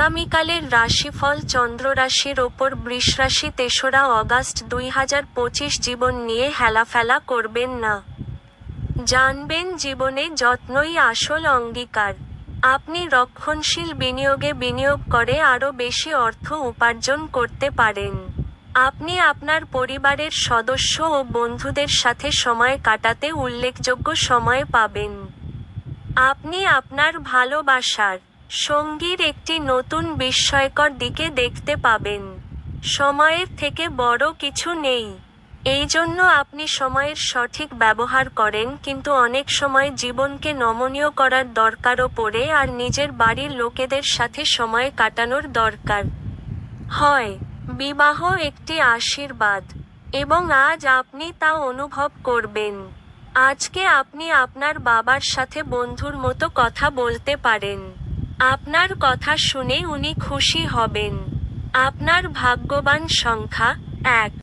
আগামীকালের রাশিফল চন্দ্র রাশির ওপর বৃষ রাশি ৩রা অগাস্ট ২০২৫ জীবন নিয়ে হেলাফেলা করবেন না। জানবেন জীবনে যত্নই আসল অঙ্গীকার। আপনি রক্ষণশীল বিনিয়োগে বিনিয়োগ করে আরও বেশি অর্থ উপার্জন করতে পারেন। আপনি আপনার পরিবারের সদস্য ও বন্ধুদের সাথে সময় কাটাতে উল্লেখযোগ্য সময় পাবেন। আপনি আপনার ভালোবাসার সঙ্গীর একটি নতুন বিস্ময়কর দিকে দেখতে পাবেন। সময়ের থেকে বড় কিছু নেই। এই জন্য আপনি সময়ের সঠিক ব্যবহার করেন, কিন্তু অনেক সময় জীবনকে নমনীয় করার দরকারও পড়ে আর নিজের বাড়ির লোকেদের সাথে সময় কাটানোর দরকার হয়। বিবাহ একটি আশীর্বাদ, এবং আজ আপনি তা অনুভব করবেন। আজকে আপনি আপনার বাবার সাথে বন্ধুর মতো কথা বলতে পারেন। আপনার কথা শুনে উনি খুশি হবেন। আপনার ভাগ্যবান সংখ্যা ১।